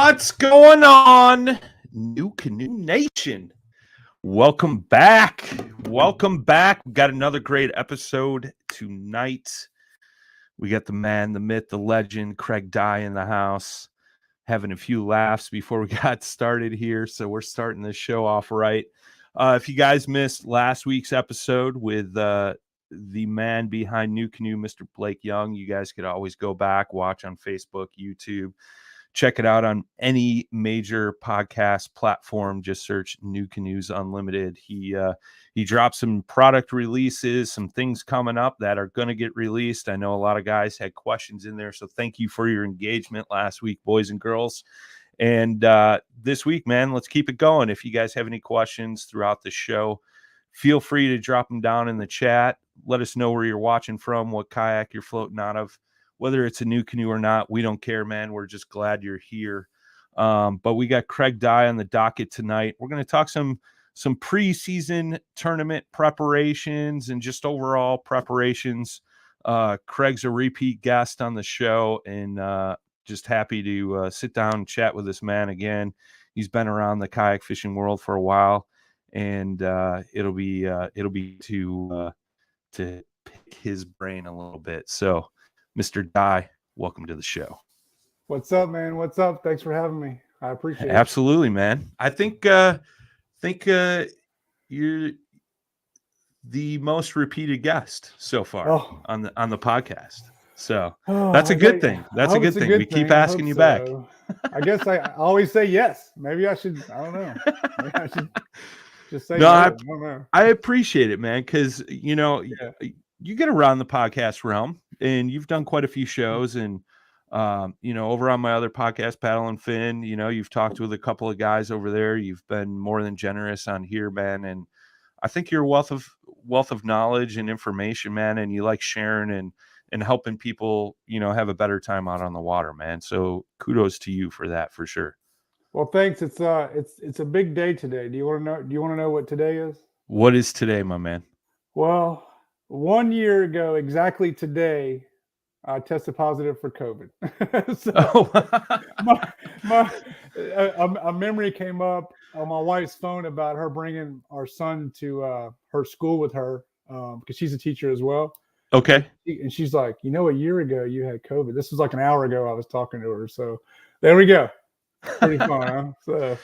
What's going on, New Canoe Nation? Welcome back. Welcome back. We've got another great episode tonight. We got the man, the myth, the legend, Craig Dye in the house, having a few laughs before we got started here. So we're starting this show off right. If you guys missed last week's episode with the man behind New Canoe, Mr. Blake Young, you guys could always go back, watch on Facebook, YouTube. Check it out on any major podcast platform. Just search New Canoes Unlimited. He dropped some product releases, some things coming up that are going to get released. I know a lot of guys had questions in there, so thank you for your engagement last week, boys and girls. And this week, man, let's keep it going. If you guys have any questions throughout the show, feel free to drop them down in the chat. Let us know where you're watching from, what kayak you're floating out of. Whether it's a new canoe or not, we don't care, man. We're just glad you're here. But we got Craig Dye on the docket tonight. We're going to talk some preseason tournament preparations and just overall preparations. Craig's a repeat guest on the show, and just happy to sit down and chat with this man again. He's been around the kayak fishing world for a while, and it'll be to pick his brain a little bit. So, Mr. Dye, welcome to the show. What's up, man? What's up? Thanks for having me. I appreciate it. Absolutely, man. I think you're the most repeated guest so far on the podcast. So that's a good thing. That's a good thing. We keep asking you back. I guess I always say yes. Maybe I should. I don't know. Maybe I should just say no. I don't know. I appreciate it, man, because you get around the podcast realm, and you've done quite a few shows, and over on my other podcast, Paddle and Fin, you've talked with a couple of guys over there. You've been more than generous on here, man, and I think you're a wealth of knowledge and information, man, and you like sharing and helping people, have a better time out on the water, man. So kudos to you for that, for sure. Well, thanks. It's a big day today. Do you want to know what today is? What is today, my man? Well, 1 year ago, exactly today, I tested positive for COVID. A memory came up on my wife's phone about her bringing our son to her school with her because she's a teacher as well. Okay. And she's like, a year ago you had COVID. This was like an hour ago I was talking to her. So there we go. Pretty fun, huh? So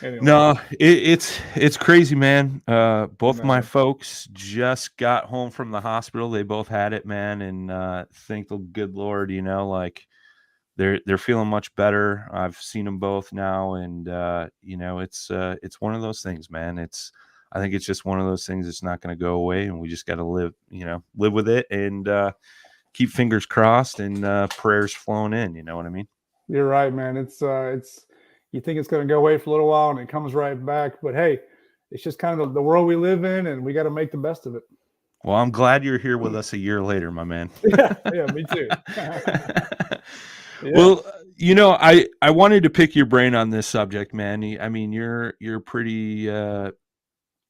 anyway. No, it's crazy, man. Both my folks just got home from the hospital. They both had it, man, and thank the good Lord, they're feeling much better. I've seen them both now, and it's one of those things, man. I think it's just one of those things that's not going to go away, and we just got to live with it and keep fingers crossed and prayers flowing in. You know what I mean? You're right, man. It's you think it's going to go away for a little while and it comes right back, but hey, it's just kind of the world we live in, and we got to make the best of it. Well, I'm glad you're here with us a year later, my man. Yeah, me too. Yeah. Well, I wanted to pick your brain on this subject, man. I mean, you're pretty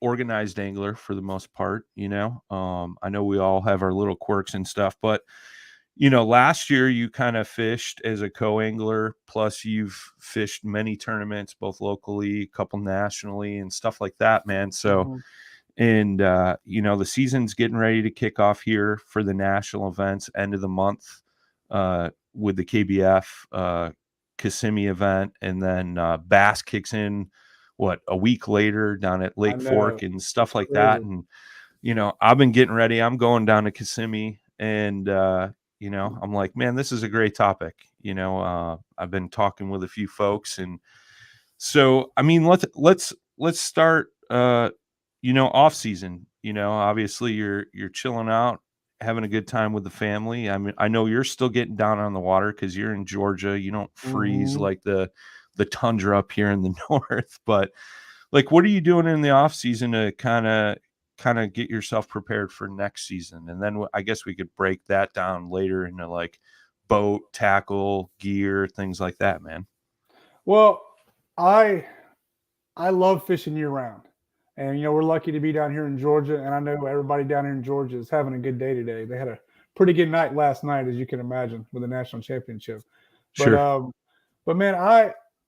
organized angler for the most part. I know we all have our little quirks and stuff, but last year you kind of fished as a co-angler, plus you've fished many tournaments, both locally, a couple nationally, and stuff like that, man. So, and the season's getting ready to kick off here for the national events, end of the month, with the KBF Kissimmee event, and then Bass kicks in a week later down at Lake Fork and stuff like that. And I've been getting ready. I'm going down to Kissimmee, and I'm like, man, this is a great topic. I've been talking with a few folks, and so I mean, let's start. Off season. Obviously you're chilling out, having a good time with the family. I mean, I know you're still getting down on the water because you're in Georgia. You don't freeze like the tundra up here in the north. But like, what are you doing in the off season to kind of get yourself prepared for next season? And then I guess we could break that down later into like boat, tackle, gear, things like that, man. Well, I love fishing year round. And, we're lucky to be down here in Georgia. And I know everybody down here in Georgia is having a good day today. They had a pretty good night last night, as you can imagine, with the national championship. But, sure. But man,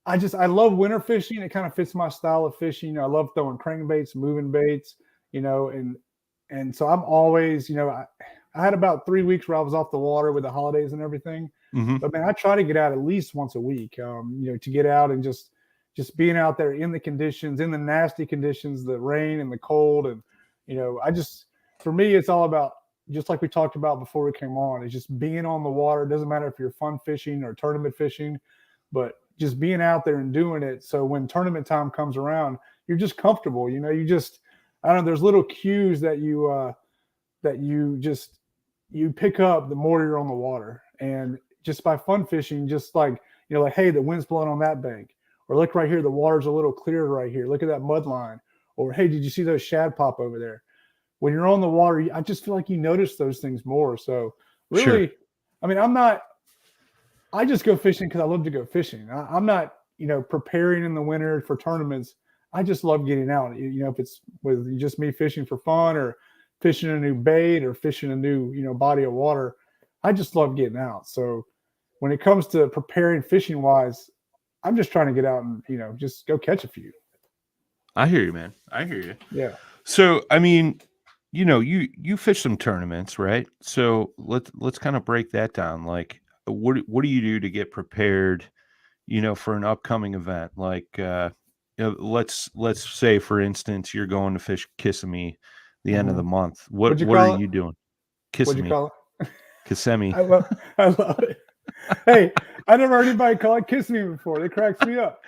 I love winter fishing. It kind of fits my style of fishing. I love throwing crankbaits, moving baits, and so I'm always, I had about 3 weeks where I was off the water with the holidays and everything. Mm-hmm. But man, I try to get out at least once a week. To get out and just being out there in the conditions, in the nasty conditions, the rain and the cold, and for me, it's all about, just like we talked about before we came on, it's just being on the water. It doesn't matter if you're fun fishing or tournament fishing, but just being out there and doing it. So when tournament time comes around, you're just comfortable. I don't know. There's little cues that you pick up the more you're on the water, and just by fun fishing, just like hey, the wind's blowing on that bank, or look right here, the water's a little clearer right here. Look at that mud line, or hey, did you see those shad pop over there? When you're on the water, I just feel like you notice those things more. So really, Sure. I mean, I just go fishing because I love to go fishing. I'm not, preparing in the winter for tournaments. I just love getting out. If it's with just me fishing for fun, or fishing a new bait, or fishing a new, body of water, I just love getting out. So when it comes to preparing fishing wise, I'm just trying to get out and, just go catch a few. I hear you, man. I hear you. Yeah. So, I mean, you fish some tournaments, right? So let's kind of break that down. Like, what do you do to get prepared, for an upcoming event? Like, let's say, for instance, you're going to fish Kissimmee the end of the month. What'd you What are call it? you doing? What'd you Kissimmee, call it? Kissimmee, I love it. Hey, I never heard anybody call it kiss me before. It cracks me up.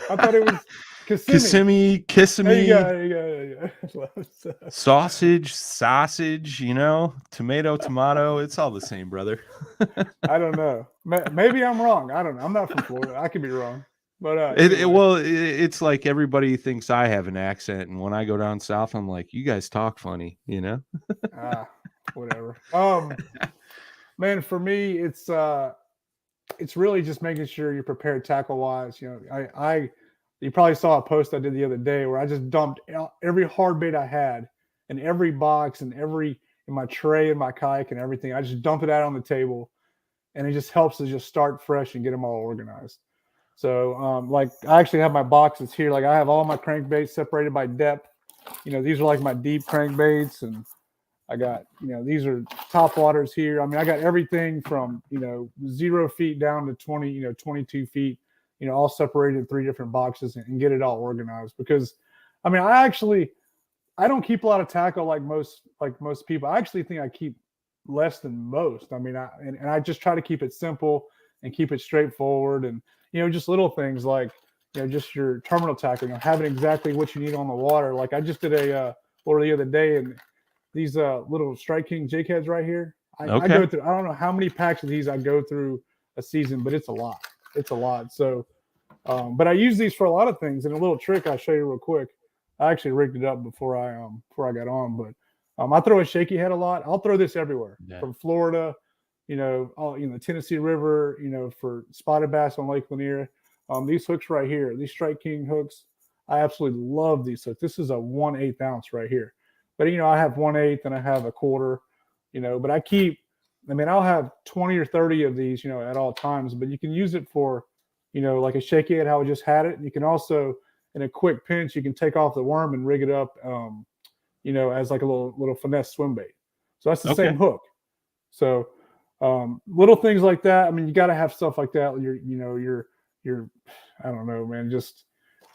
I thought it was Kissimmee. There you Kissimmee, go. There you go. sausage, tomato. It's all the same, brother. I don't know. Maybe I'm wrong. I don't know. I'm not from Florida. I could be wrong. But Well, it's like everybody thinks I have an accent, and when I go down south, I'm like, you guys talk funny, whatever. Man, for me, it's really just making sure you're prepared tackle wise. You probably saw a post I did the other day where I just dumped every hard bait I had in every box and in my tray and my kayak and everything. I just dump it out on the table, and it just helps to just start fresh and get them all organized. So, like, I actually have my boxes here. Like, I have all my crankbaits separated by depth. These are like my deep crankbaits, and I got, these are top waters here. I mean, I got everything from, 0 feet down to 20, 22 feet, all separated in 3 different boxes, and get it all organized. Because, I mean, I don't keep a lot of tackle like most people. I actually think I keep less than most. I mean, and I just try to keep it simple and keep it straightforward, and just little things like just your terminal tackle, having exactly what you need on the water. Like, I just did a order the other day, and these little Strike King jig heads right here. I go through, I don't know how many packs of these I go through a season, but it's a lot. It's a lot. So, but I use these for a lot of things. And a little trick I'll show you real quick. I actually rigged it up before I got on, but I throw a shaky head a lot. I'll throw this everywhere, from Florida, the Tennessee River, for spotted bass on Lake Lanier. These hooks right here, these Strike King hooks, I absolutely love these hooks. This is a 1/8 ounce right here. But, I have 1/8 and I have a quarter, but I'll have 20 or 30 of these, at all times. But you can use it for, like a shaky head, how I just had it. And you can also, in a quick pinch, you can take off the worm and rig it up, as like a little finesse swim bait. So that's the same hook. So little things like that. I mean, you got to have stuff like that. You're, I don't know, man, just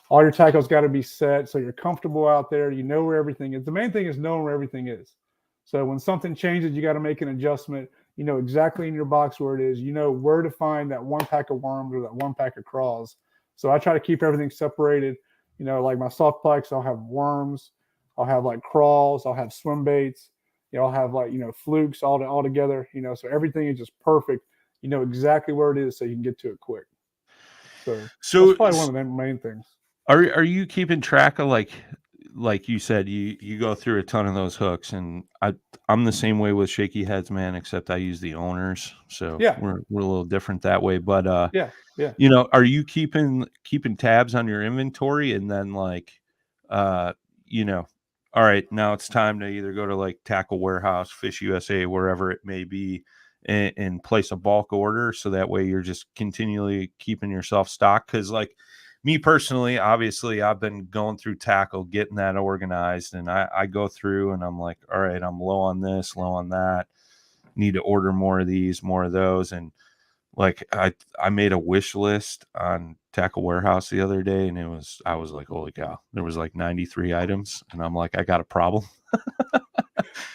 all your tackle's got to be set so you're comfortable out there. You know where everything is. The main thing is knowing where everything is. So when something changes, you got to make an adjustment. You know exactly in your box where it is. You know where to find that 1 pack of worms or that 1 pack of crawls. So I try to keep everything separated. Like my soft plex, I'll have worms. I'll have like crawls. I'll have swim baits. I'll have like, flukes all together, so everything is just perfect. You know exactly where it is so you can get to it quick. So that's probably one of the main things. Are you keeping track of, like you said, you go through a ton of those hooks, and I'm the same way with shaky heads, man, except I use the owners. So yeah, we're a little different that way. But yeah. Are you keeping tabs on your inventory, and then all right, now it's time to either go to like Tackle Warehouse, Fish USA, wherever it may be, and place a bulk order, so that way you're just continually keeping yourself stocked. Because like me personally, obviously I've been going through tackle, getting that organized, and I go through and I'm like, all right, I'm low on this, low on that, need to order more of these, more of those. And like I made a wish list on Tackle Warehouse the other day, and I was like, holy cow, there was like 93 items, and I'm like, I got a problem.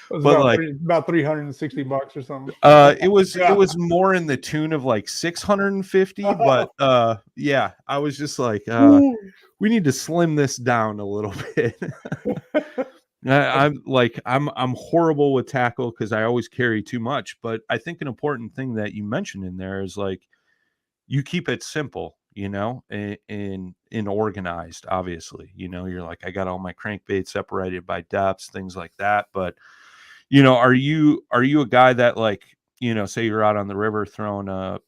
It was But about, like about $360 or something. it was more in the tune of like 650, but yeah, I was just like, we need to slim this down a little bit. I'm horrible with tackle because I always carry too much. But I think an important thing that you mentioned in there is like you keep it simple, you know, and organized. Obviously, you know, you're like, I got all my crankbaits separated by depths, things like that. But you know, are you a guy that, like, you know, say you're out on the river throwing a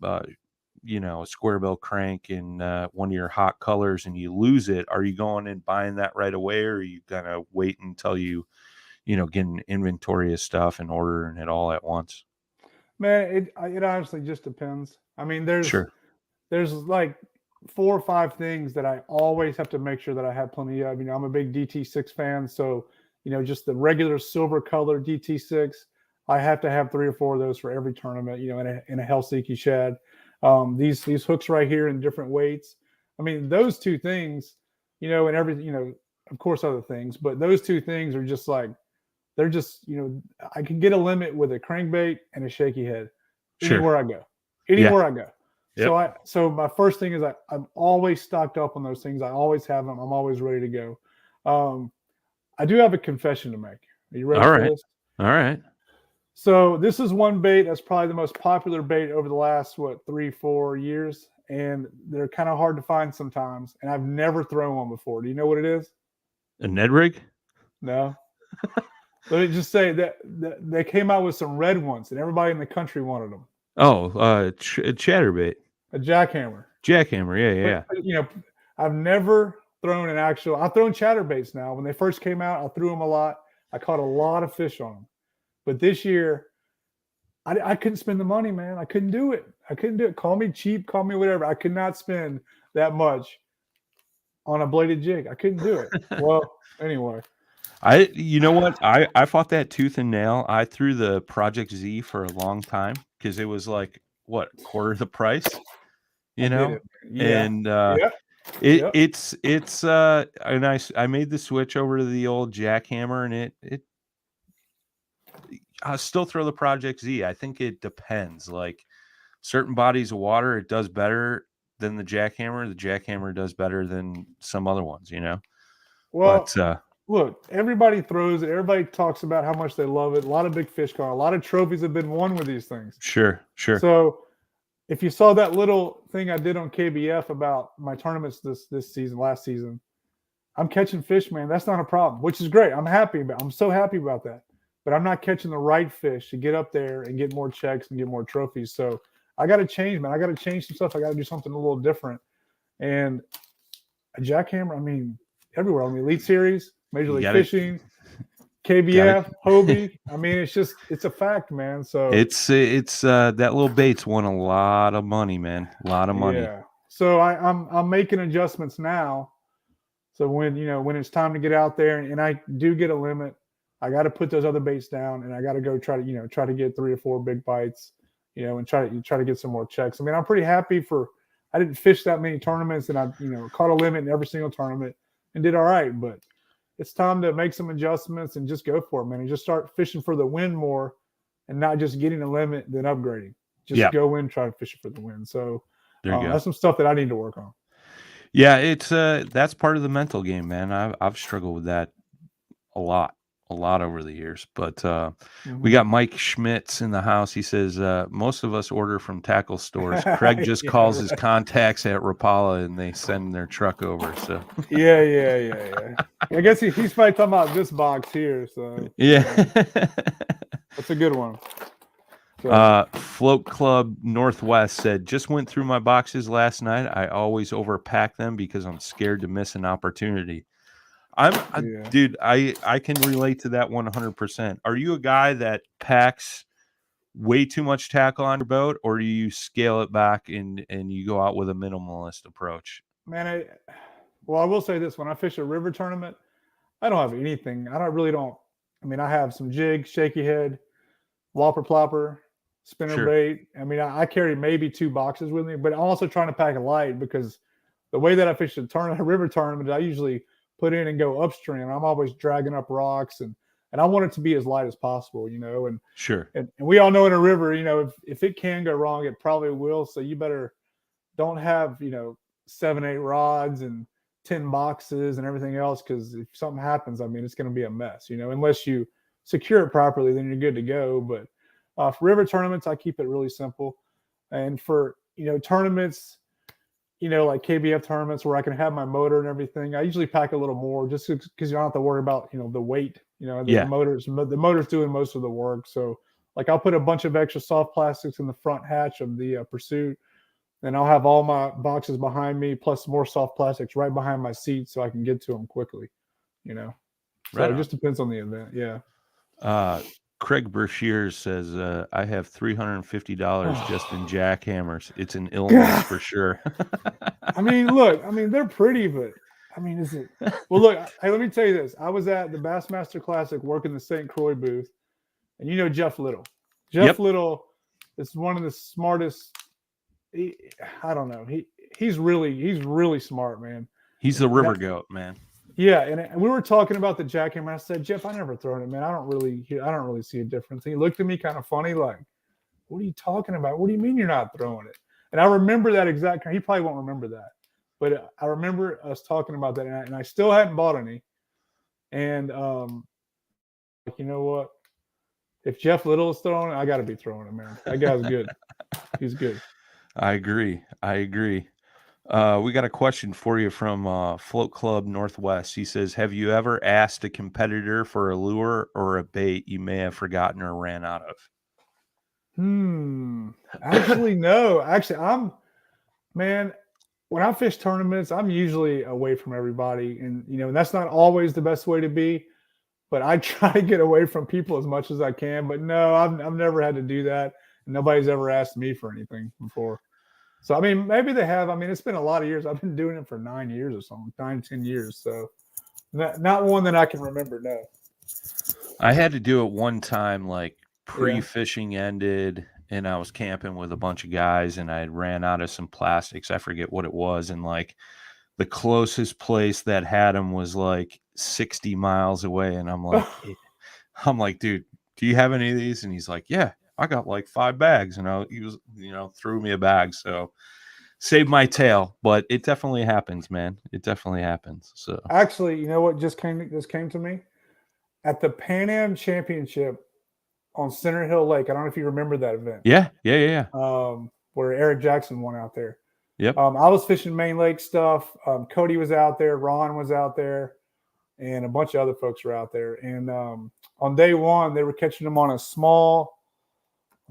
you know, a square bill crank in one of your hot colors and you lose it? Are you going and buying that right away, or are you gonna wait until you know, get an inventory of stuff and ordering it all at once? Man, it honestly just depends. I mean, Sure, there's like 4 or 5 things that I always have to make sure that I have plenty of. You know, I'm a big DT6 fan, so you know, just the regular silver color DT6, I have to have 3 or 4 of those for every tournament. You know, in a Helsinki shad. These hooks right here in different weights. I mean, those 2 things, you know, and everything. You know, of course, other things, but those 2 things are just like they're just, you know, I can get a limit with a crankbait and a shaky head sure, anywhere I go. yeah, Anywhere I go. yep. So my first thing is I'm always stocked up on those things. I always have them. I'm always ready to go. I do have a confession to make. Are you ready All for right, this? all right. So this is one bait that's probably the most popular bait over the last 3, 4 years, and they're kind of hard to find sometimes. And I've never thrown one before. Do you know what it is? A Ned rig? No. Let me just say that they came out with some red ones, and everybody in the country wanted them. Oh, chatterbait, A jackhammer. jackhammer. Yeah, yeah, yeah. But you know, I've never thrown an actual. I've thrown chatterbaits now. When they first came out, I threw them a lot. I caught a lot of fish on them. But this year, I couldn't spend the money, man. I couldn't do it. I couldn't do it. Call me cheap, call me whatever. I could not spend that much on a bladed jig. I couldn't do it. Well, anyway. You know what? I fought that tooth and nail. I threw the Project Z for a long time because it was like, what, quarter the price, you I did know? it. Yeah. And Yep. it Yep. it's and I made the switch over to the old jackhammer, and it I still throw the Project Z. I think it depends. Like certain bodies of water, it does better than the jackhammer. The jackhammer does better than some other ones, you know. But Well, look, everybody throws it. Everybody talks about how much they love it. A lot of big fish caught. A lot of trophies have been won with these things. sure. So if you saw that little thing I did on KBF about my tournaments this season, last season, I'm catching fish, man. That's not a problem, which is great. I'm so happy about that. But I'm not catching the right fish to get up there and get more checks and get more trophies. So I got to change, man. I got to change some stuff. I got to do something a little different. And a jackhammer, I mean, everywhere on the Elite Series, Major League Fishing, KBF, Hobie. I mean, it's a fact, man. So it's that little bait's won a lot of money, man. A lot of money. yeah. So I'm making adjustments now. So when it's time to get out there and I do get a limit, I got to put those other baits down and I got to go try to get 3 or 4 big bites, and try to get some more checks. I mean, I'm pretty happy I didn't fish that many tournaments and I caught a limit in every single tournament and did all right, but it's time to make some adjustments and just go for it, man, and just start fishing for the win more and not just getting a limit then upgrading. Just go in, try to fish for the win. So that's some stuff that I need to work on. Yeah, it's that's part of the mental game, man. I've struggled with that a lot over the years. But we got Mike Schmitz in the house. He says most of us order from tackle stores. Craig just calls his contacts at Rapala and they send their truck over. So yeah. I guess he's probably talking about this box here. So yeah, that's a good one. Float Club Northwest said, just went through my boxes last night. I always overpack them because I'm scared to miss an opportunity. Dude, I can relate to that 100%. Are you a guy that packs way too much tackle on your boat, or do you scale it back and you go out with a minimalist approach? Man, I will say this: when I fish a river tournament, I don't have anything. don't. I mean, I have some jigs, shaky head, whopper plopper, spinner Sure. bait. I mean, I carry maybe 2 boxes with me, but I'm also trying to pack a light because the way that I fish a river tournament, I usually put in and go upstream. I'm always dragging up rocks and I want it to be as light as possible, and Sure. and we all know in a river, if it can go wrong, it probably will. So you better don't have 7, 8 rods and 10 boxes and everything else, because if something happens, I mean, it's going to be a mess. Unless you secure it properly, then you're good to go. But for river tournaments, I keep it really simple. And for tournaments, like KBF tournaments where I can have my motor and everything, I usually pack a little more just because you don't have to worry about the weight. The motor's doing most of the work. So like I'll put a bunch of extra soft plastics in the front hatch of the Pursuit, and I'll have all my boxes behind me plus more soft plastics right behind my seat so I can get to them quickly. So it just depends on the event. Yeah. Craig Brashear says, I have $350 just in jackhammers. It's an illness for sure. I mean, they're pretty, but I mean, is it? Well, look, hey, let me tell you this. I was at the Bassmaster Classic working the St. Croix booth, and Jeff Little. Jeff Little is one of the smartest. I don't know. He's really smart, man. He's the river goat, man. Yeah, and we were talking about the jackhammer. I said, Jeff, I never thrown it, man. I don't really see a difference. He looked at me kind of funny, like, "What are you talking about? What do you mean you're not throwing it?" And I remember that exact. He probably won't remember that, but I remember us talking about that, and I still hadn't bought any. And you know what? If Jeff Little is throwing it, I got to be throwing it, man. That guy's good. He's good. I agree. We got a question for you from Float Club Northwest. He says, have you ever asked a competitor for a lure or a bait you may have forgotten or ran out of? Actually, no. Actually, when I fish tournaments, I'm usually away from everybody. And, and that's not always the best way to be, but I try to get away from people as much as I can. But no, I've never had to do that. Nobody's ever asked me for anything before. So, I mean, maybe they have. I mean, it's been a lot of years. I've been doing it for 9 years or something, 9, 10 years. So not one that I can remember, no. I had to do it one time, like pre-fishing ended, and I was camping with a bunch of guys, and I had ran out of some plastics. I forget what it was. And, like, the closest place that had them was, like, 60 miles away. And I'm like, dude, do you have any of these? And he's like, yeah. I got like 5 bags, he was, threw me a bag. So saved my tail, but it definitely happens, man. It definitely happens. So actually, you know what just came to me at the Pan Am Championship on Center Hill Lake. I don't know if you remember that event. Yeah. Where Eric Jackson won out there. Yep. I was fishing main lake stuff. Cody was out there. Ron was out there. And a bunch of other folks were out there. And on day one, they were catching them on a small,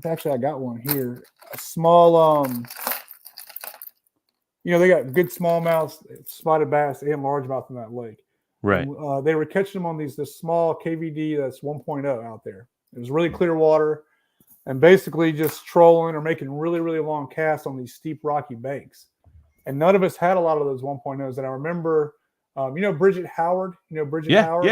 actually I got one here, a small, they got good smallmouth, spotted bass, and largemouth in that lake. Right. And, they were catching them on this small KVD that's 1.0 out there. It was really clear water and basically just trolling or making really, really long casts on these steep rocky banks. And none of us had a lot of those 1.0s. And I remember, Bridget Howard, Howard?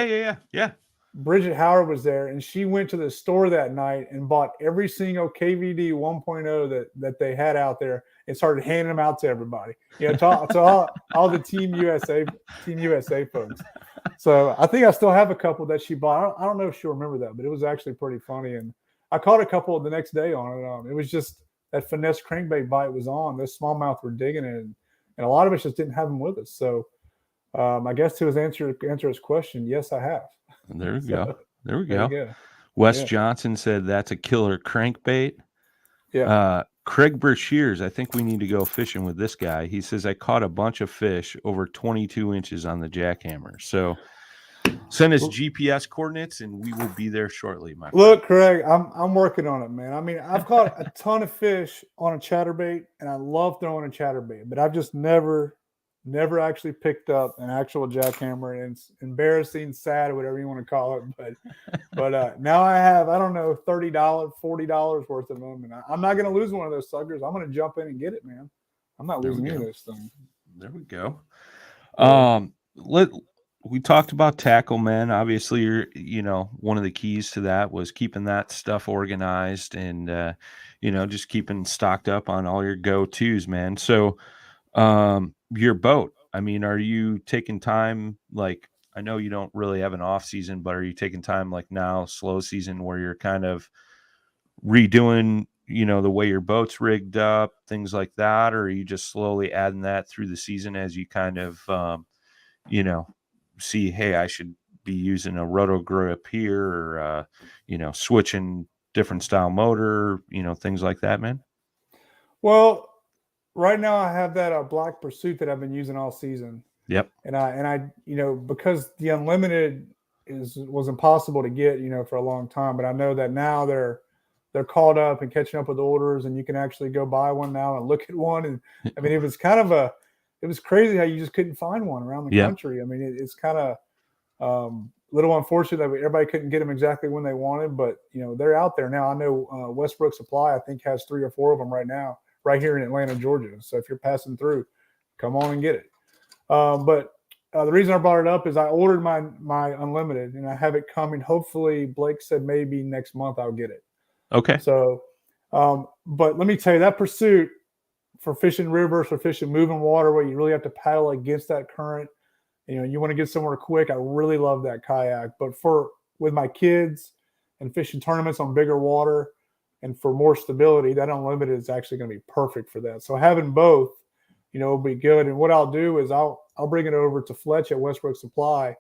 Yeah. Bridget Howard was there, and she went to the store that night and bought every single KVD 1.0 that they had out there and started handing them out to everybody. To all the Team USA folks. So I think I still have a couple that she bought. I don't know if she'll remember that, but it was actually pretty funny. And I caught a couple the next day on it. It was just that finesse crankbait bite was on. Those smallmouth were digging it, and a lot of us just didn't have them with us. So I guess to answer his question, yes, I have. There we go. There we go. Wes Johnson said that's a killer crankbait. Yeah. Craig Brashears, I think we need to go fishing with this guy. He says, I caught a bunch of fish over 22 inches on the jackhammer. So send us GPS coordinates and we will be there shortly, my friend. Look, Craig, I'm working on it, man. I mean, I've caught a ton of fish on a chatterbait, and I love throwing a chatterbait, but I've just never Never actually picked up an actual jackhammer, and it's embarrassing, sad, whatever you want to call it. But now I have, I don't know, $30, $40 worth of them, and I'm not going to lose one of those suckers. I'm going to jump in and get it, man. I'm not losing any of those things. There we go. We talked about tackle, man. Obviously, one of the keys to that was keeping that stuff organized and just keeping stocked up on all your go-tos, man. So your boat, I mean, are you taking time, like, I know you don't really have an off season, but are you taking time like now, slow season, where you're kind of redoing, the way your boat's rigged up, things like that? Or are you just slowly adding that through the season as you kind of, see, hey, I should be using a roto grip here, or, switching different style motor, things like that, man? Well, right now I have that black Pursuit that I've been using all season. Yep. And I, because the Unlimited was impossible to get, for a long time, but I know that now they're caught up and catching up with orders, and you can actually go buy one now and look at one. And I mean, it was crazy how you just couldn't find one around the country. I mean, it's kind of a little unfortunate that everybody couldn't get them exactly when they wanted, but they're out there now. I know Westbrook Supply, I think, has 3 or 4 of them right now, right here in Atlanta, Georgia. So if you're passing through, come on and get it. But the reason I brought it up is I ordered my Unlimited, and I have it coming. Hopefully, Blake said maybe next month I'll get it. Okay. So, but let me tell you, that Pursuit for fishing rivers, for fishing moving water, where you really have to paddle against that current, you want to get somewhere quick. I really love that kayak. But with my kids and fishing tournaments on bigger water and for more stability, that Unlimited is actually going to be perfect for that. So having both, will be good. And what I'll do is I'll bring it over to Fletch at Westbrook Supply,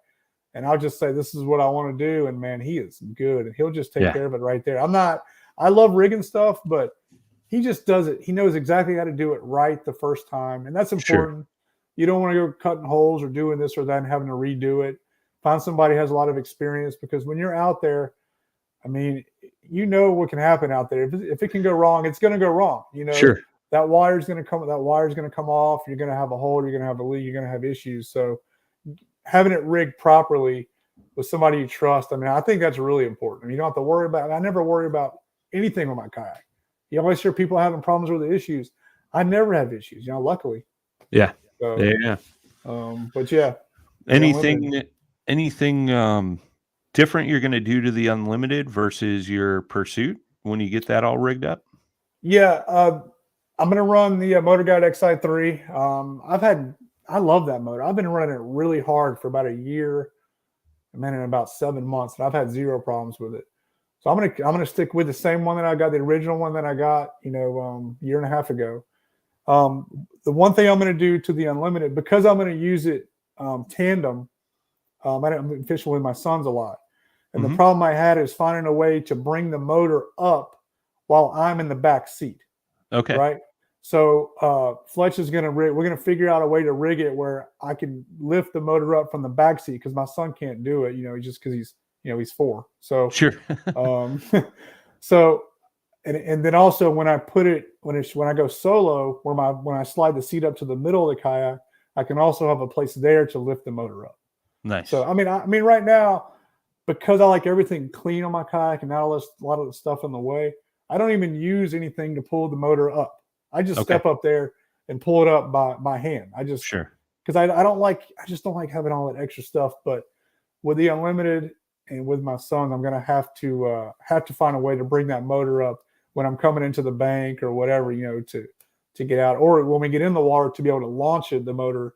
and I'll just say, this is what I want to do. And man, he is good, and he'll just take care of it right there. I love rigging stuff, but he just does it. He knows exactly how to do it right the first time. And that's important. Sure. You don't want to go cutting holes or doing this or that and having to redo it. Find somebody who has a lot of experience, because when you're out there, I mean, what can happen out there. If it can go wrong, it's going to go wrong. Sure. That wire's going to come off. You're going to have a hole. You're going to have a leak. You're going to have issues. So having it rigged properly with somebody you trust, I mean, I think that's really important. I mean, you don't have to worry about. I never worry about anything with my kayak. You always hear people having problems with the issues. I never have issues, luckily. Yeah. So, yeah. But yeah. Anything different you're going to do to the Unlimited versus your Pursuit when you get that all rigged up? Yeah. I'm going to run the Motor Guide XI3. I love that motor. I've been running it really hard for about a year, and in about 7 months, and I've had zero problems with it. So I'm gonna stick with the same one that I got, the original one that I got, year and a half ago. The one thing I'm gonna do to the Unlimited, because I'm gonna use it tandem. I've been fishing with my sons a lot, and the problem I had is finding a way to bring the motor up while I'm in the back seat. Okay. Right. So Fletch is we're gonna figure out a way to rig it where I can lift the motor up from the back seat, because my son can't do it, just because he's 4. So sure. So and then also when I go solo, when I slide the seat up to the middle of the kayak, I can also have a place there to lift the motor up. Nice. So I mean right now, because I like everything clean on my kayak and not a lot of the stuff in the way, I don't even use anything to pull the motor up. I just step up there and pull it up by hand. I just, because I just don't like having all that extra stuff. But with the Unlimited and with my son, I'm going to have to find a way to bring that motor up when I'm coming into the bank or whatever, to get out, or when we get in the water to be able to launch the motor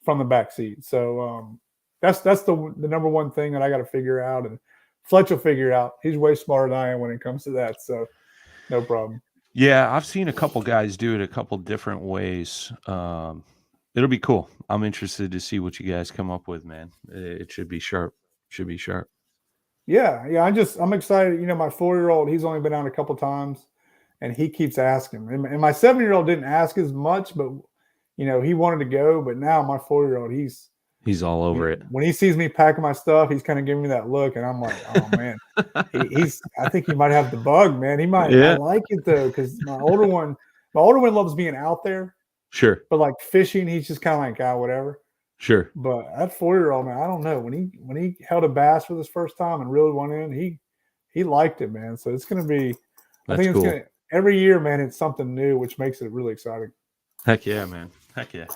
from the back seat. So that's the number one thing that I got to figure out, and Fletch will figure it out. He's way smarter than I am when it comes to that. So no problem. Yeah, I've seen a couple guys do it a couple different ways. It'll be cool. I'm interested to see what you guys come up with, man. It should be sharp. Yeah. I'm excited. My 4-year-old, he's only been out a couple times, and he keeps asking. And my 7-year-old didn't ask as much, but he wanted to go. But now my 4-year-old, he's all over it. When he sees me packing my stuff, he's kind of giving me that look, and I'm like, oh man, I think he might have the bug, man. He might. Yeah. I like it though, because my older one loves being out there. Sure. But like fishing, he's just kind of like, whatever. Sure. But that 4-year-old, man, I don't know. When he held a bass for this first time and really went in, he liked it, man. So it's gonna be, I That's think it's cool. gonna every year, man, it's something new, which makes it really exciting. Heck yeah, man. Heck yeah.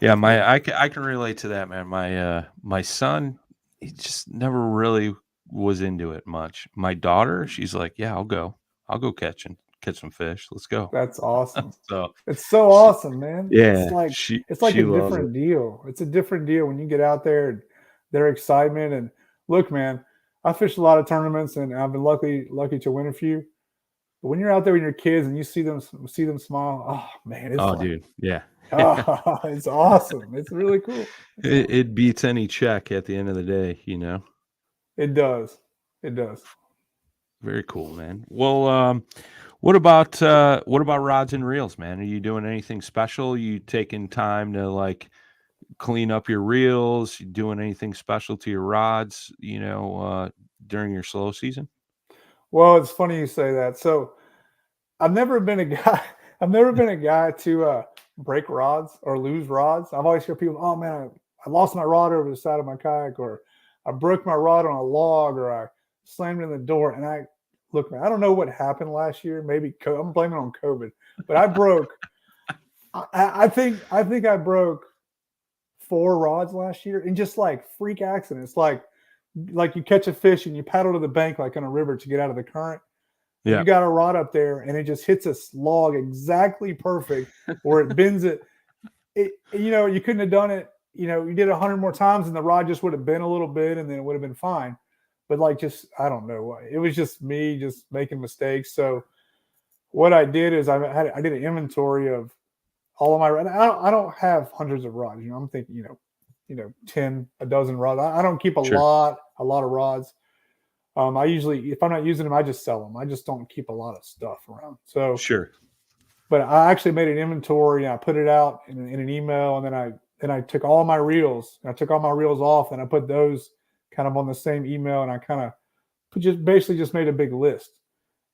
Yeah, I can relate to that, man. My son, he just never really was into it much. My daughter, she's like, yeah, I'll go catch some fish. Let's go. That's awesome. So It's so she, awesome, man. yeah, It's like she a loves it. different deal. It's a different deal when you get out there and their excitement. And look, man, I fished a lot of tournaments and I've been lucky to win a few. But when you're out there with your kids and you see them smile, oh man, it's Oh, like, dude, yeah. oh, it's awesome. It's really cool. It's awesome. It beats any check at the end of the day, you know. It does. It does. Very cool, man. Well, what about rods and reels, man? Are you doing anything special? You taking time to like clean up your reels? You doing anything special to your rods, during your slow season? Well, it's funny you say that. So I've never been a guy. I've never been a guy to break rods or lose rods. I've always heard people, "Oh man, I lost my rod over the side of my kayak," or "I broke my rod on a log," or "I slammed in the door." And I look, man, I don't know what happened last year. Maybe I'm blaming it on COVID, but I broke. I think I broke 4 rods last year in just like freak accidents, like you catch a fish and you paddle to the bank like on a river to get out of the current. And Yeah, you got a rod up there and it just hits a log exactly perfect or it bends it. You couldn't have done it. You did 100 more times and the rod just would have bent a little bit and then it would have been fine. But like, just, I don't know. It was just me just making mistakes. So what I did is I did an inventory of all of my rods. I don't have hundreds of rods. I'm thinking, 10, a dozen rods. I don't keep a sure, lot of rods. I usually, if I'm not using them, I just sell them. I just don't keep a lot of stuff around. So, sure. but I actually made an inventory and I put it out in an email, and then I took all my reels. And I took all my reels off, and I put those kind of on the same email, and I kind of just made a big list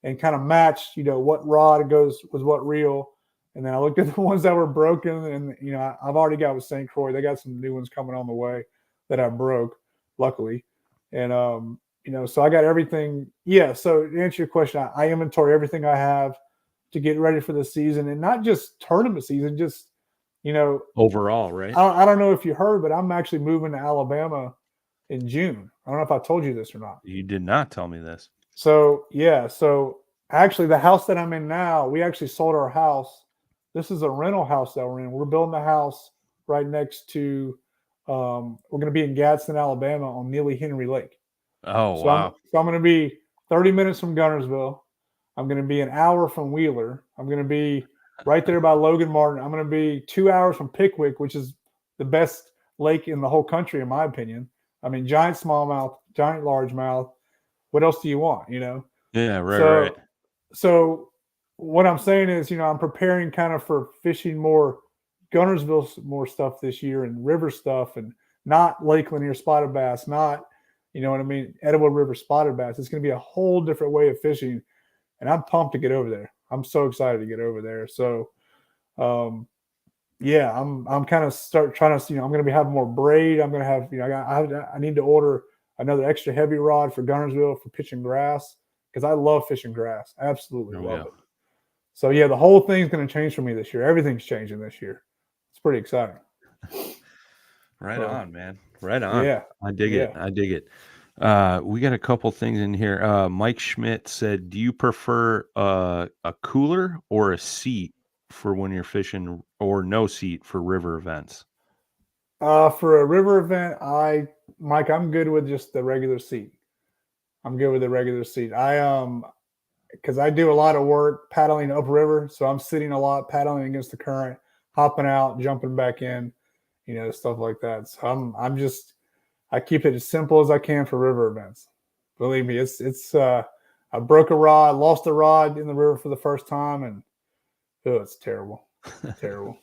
and kind of matched, what rod was what reel. And then I looked at the ones that were broken, and I've already got with St. Croix. They got some new ones coming on the way that I broke, luckily, and so I got everything. Yeah. So to answer your question, I inventory everything I have to get ready for the season, and not just tournament season, just Overall, right? I don't know if you heard, but I'm actually moving to Alabama in June. I don't know if I told you this or not. You did not tell me this. So yeah, so actually the house that I'm in now, we actually sold our house. This is a rental house that we're in. We're building a house right next to we're going to be in Gadsden, Alabama on Neely Henry Lake. Oh, So I'm wow. so I'm going to be 30 minutes from Gunnersville. I'm going to be an hour from Wheeler. I'm going to be right there by Logan Martin. I'm going to be 2 hours from Pickwick, which is the best lake in the whole country, in my opinion. I mean, giant smallmouth, giant largemouth. What else do you want? Yeah, right. So what I'm saying is, I'm preparing kind of for fishing more Gunnersville more stuff this year and river stuff, and not Lake Lanier spotted bass, not, you know what I mean, Edible River spotted bass. It's going to be a whole different way of fishing, and I'm pumped to get over there. I'm so excited to get over there. So, yeah, I'm kind of start trying to, I'm going to be having more braid. I'm going to have, I need to order another extra heavy rod for Gunnersville for pitching grass, because I love fishing grass. I absolutely love it. So yeah, the whole thing's going to change for me this year. Everything's changing this year. It's pretty exciting. Right on, man. Right on. Yeah. I dig it. I dig it. We got a couple things in here. Mike Schmidt said, do you prefer a cooler or a seat for when you're fishing, or no seat for river events? For a river event, Mike, I'm good with just the regular seat. I'm good with the regular seat. Because I do a lot of work paddling upriver, so I'm sitting a lot, paddling against the current, hopping out, jumping back in, stuff like that. So I keep it as simple as I can for river events. Believe me, I broke a rod, lost a rod in the river for the first time, and it's terrible, terrible.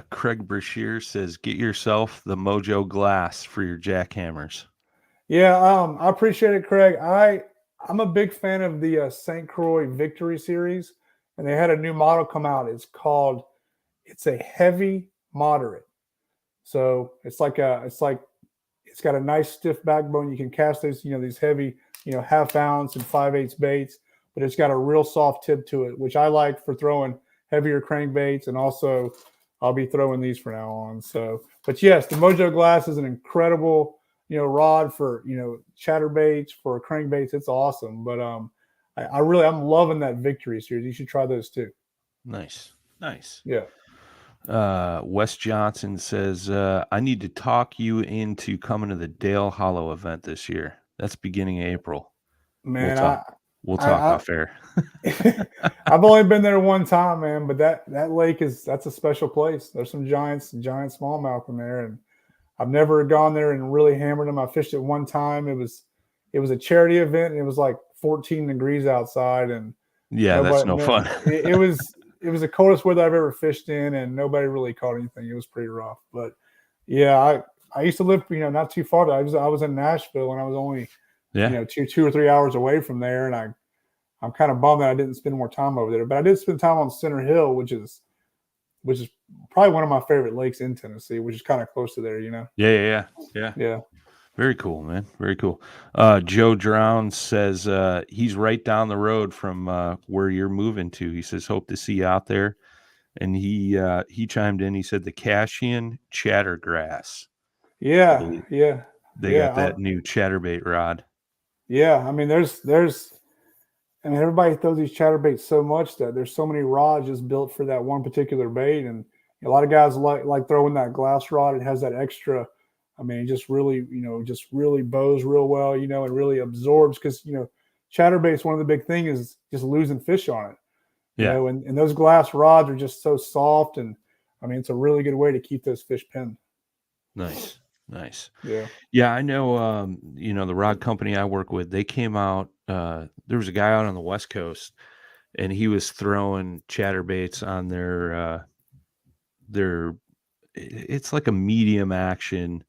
Craig Brashear says, get yourself the Mojo glass for your jackhammers. Yeah, I appreciate it, Craig. I'm a big fan of the St. Croix Victory series, and they had a new model come out. it's a heavy moderate. So it's got a nice stiff backbone. You can cast these heavy, half ounce and 5/8 baits, but it's got a real soft tip to it, which I like for throwing heavier crankbaits. And also I'll be throwing these from now on. So, but yes, the Mojo Glass is an incredible, rod for, chatterbaits, for crankbaits. It's awesome. But I'm loving that Victory series. You should try those too. Nice. Yeah. Wes Johnson says, I need to talk you into coming to the Dale Hollow event this year. That's beginning of April. Man, we'll talk off air. I've only been there one time, man, but that lake that's a special place. There's some giant smallmouth in there, and I've never gone there and really hammered them. I fished it one time. It was a charity event, and it was like 14 degrees outside, and that's no fun. It was the coldest weather I've ever fished in, and nobody really caught anything. It was pretty rough. But yeah, I used to live, not too far. I was in Nashville, and I was only, 2 or 3 hours away from there. And I'm kind of bummed that I didn't spend more time over there. But I did spend time on Center Hill, which is probably one of my favorite lakes in Tennessee, which is kind of close to there, Yeah. Very cool, man. Very cool. Joe Drown says he's right down the road from where you're moving to. He says, hope to see you out there. And he chimed in. He said the Cashian Chattergrass. Yeah. They got that new chatterbait rod. Yeah. I mean, everybody throws these chatterbaits so much that there's so many rods just built for that one particular bait. And a lot of guys like throwing that glass rod. It has that extra, it just really bows real well, and really absorbs, because, chatterbaits, one of the big things is just losing fish on it. And those glass rods are just so soft, and it's a really good way to keep those fish pinned. Nice. Yeah, I know. The rod company I work with, they came out. There was a guy out on the West Coast, and he was throwing chatterbaits on their. It's like a medium action,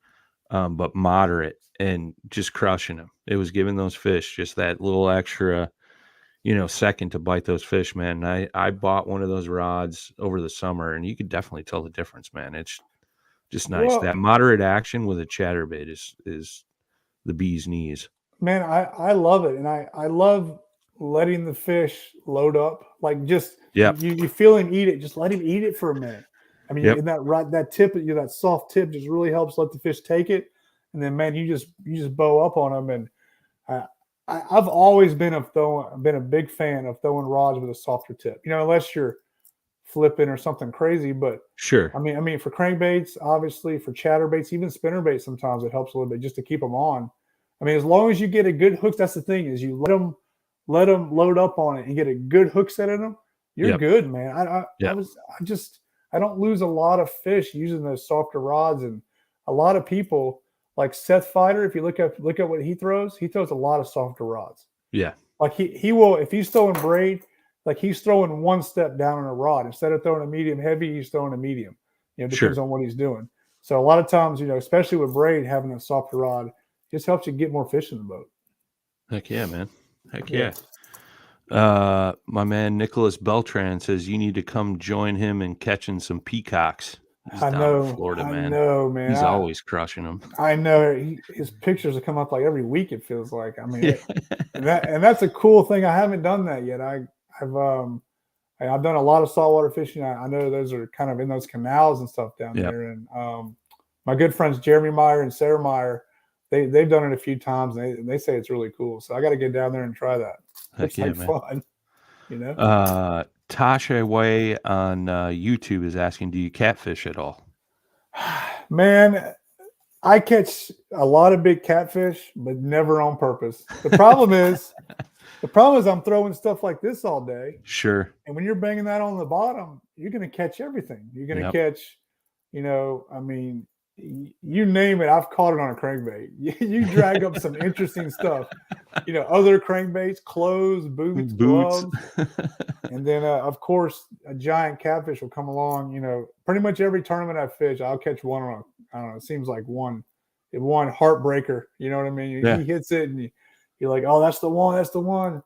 but moderate, and just crushing them. It was giving those fish just that little extra, second to bite those fish, man. I bought one of those rods over the summer, and you could definitely tell the difference, man. It's just nice. Well, that moderate action with a chatterbait is the bee's knees. Man, I love it, and I love letting the fish load up. Like, just you feel him eat it, just let him eat it for a minute. And that tip, that soft tip just really helps let the fish take it, and then, man, you just bow up on them. And I've always been a big fan of throwing rods with a softer tip. Unless you're flipping or something crazy, but sure. For crankbaits, obviously, for chatterbaits, even spinnerbaits, sometimes it helps a little bit just to keep them on. As long as you get a good hook, that's the thing, is you let them load up on it and get a good hook set in them, you're good, man. I don't lose a lot of fish using those softer rods. And a lot of people, like Seth Fighter, if you look at what he throws a lot of softer rods. Yeah. Like he will, if he's throwing braid, like he's throwing one step down on a rod. Instead of throwing a medium heavy, he's throwing a medium. Depends on what he's doing. So a lot of times, especially with braid, having a softer rod just helps you get more fish in the boat. Heck yeah, man. Heck yeah. My man Nicholas Beltran says you need to come join him in catching some peacocks. He's down in Florida, man. I know, man. He's always crushing them. I know. His pictures have come up like every week, it feels like. And that's a cool thing. I haven't done that yet. I've done a lot of saltwater fishing. I know those are kind of in those canals and stuff down there. And my good friends Jeremy Meyer and Sarah Meyer, they've done it a few times, and they say it's really cool. So I got to get down there and try that. It's like fun, Tasha Way on YouTube is asking, do you catfish at all? Man, I catch a lot of big catfish, but never on purpose. The problem is I'm throwing stuff like this all day. Sure. And when you're banging that on the bottom, you're going to catch everything. You're going to catch, you name it, I've caught it on a crankbait. You drag up some interesting stuff. Other crankbaits, clothes, boots. Gloves. And then, of course, a giant catfish will come along. Pretty much every tournament I fish, I'll catch one on I don't know, it seems like one heartbreaker. You know what I mean? He hits it, and you're like, oh, that's the one.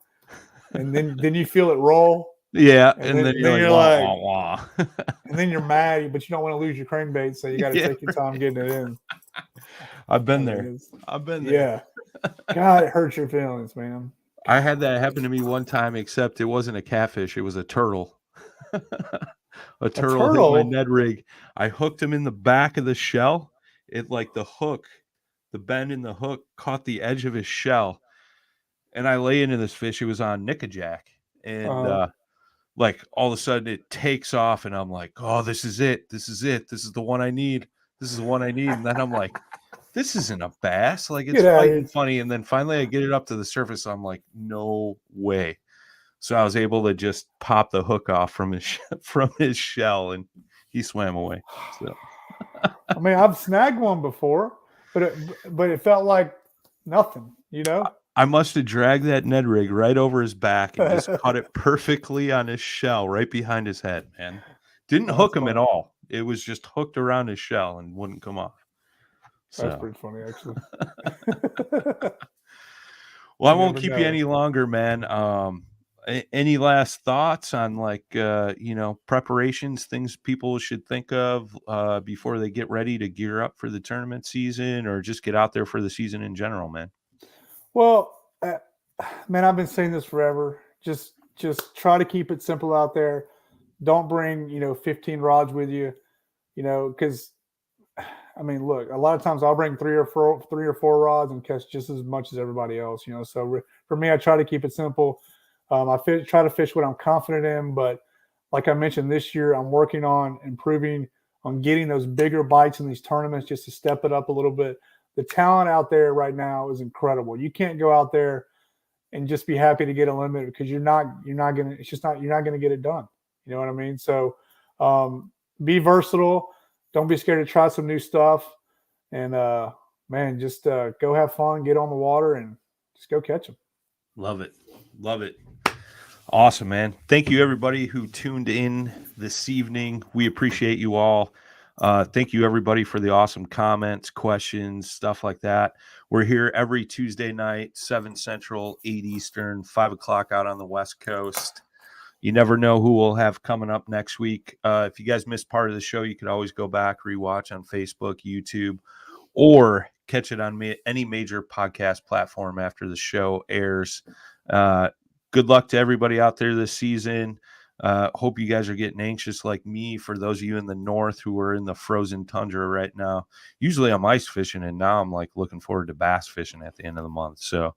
And then you feel it roll. Yeah, and and then, then then you're like, you're wah, like, wah, wah. and then you're mad, but you don't want to lose your crankbait, so you got to Yeah, take your time getting it in. I've I been mean, there. I've been there. yeah, God, it hurts your feelings, man. I had that happen to me one time, except it wasn't a catfish, it was a turtle. A A turtle hit my turtle. Ned rig. I hooked him in the back of the shell. It like the hook, the bend in the hook caught the edge of his shell. And I lay into this fish. It was on Nickajack. And Uh, like all of a sudden it takes off and I'm like, oh, this is it. This is it. This is the one I need. This is the one I need. And then I'm like, this isn't a bass. Like it's get out of fighting here. funny. And then finally I get it up to the surface. I'm like, no way. So I was able to just pop the hook off from his from his shell, and he swam away. So I mean, I've snagged one before, but it felt like nothing, you know. I must have dragged that Ned rig right over his back and just caught it perfectly on his shell, right behind his head. Man, didn't Oh, hook that's him at funny. all. It was just hooked around his shell and wouldn't come off. That's So, pretty funny, actually. well, I You won't never keep you know. any longer, man. Any last thoughts on like preparations, things people should think of before they get ready to gear up for the tournament season, or just get out there for the season in general, man? Well, man, I've been saying this forever. Just try to keep it simple out there. Don't bring 15 rods with you. Because I mean, look, a lot of times I'll bring three or four rods and catch just as much as everybody else. So for me, I try to keep it simple. Try to fish what I'm confident in, but like I mentioned this year, I'm working on improving on getting those bigger bites in these tournaments just to step it up a little bit. The talent out there right now is incredible. You can't go out there and just be happy to get a limit because you're not gonna. It's just not you're not gonna get it done. You know what I mean? So be versatile. Don't be scared to try some new stuff. And man, just go have fun, get on the water, and just go catch them. Love it. Love it. Awesome, man. Thank you, everybody who tuned in this evening. We appreciate you all. Thank you, everybody, for the awesome comments, questions, stuff like that. We're here every Tuesday night, 7 Central, 8 Eastern, 5 o'clock out on the West Coast. You never know who we'll have coming up next week. If you guys missed part of the show, you could always go back, rewatch on Facebook, YouTube, or catch it on any major podcast platform after the show airs. Good luck to everybody out there this season. Hope you guys are getting anxious like me. For those of you in the north who are in the frozen tundra right now, usually I'm ice fishing, and now I'm like looking forward to bass fishing at the end of the month. So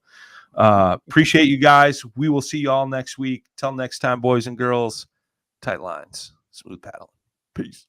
appreciate you guys. We will see you all next week. Till next time, boys and girls, tight lines, smooth paddling. Peace.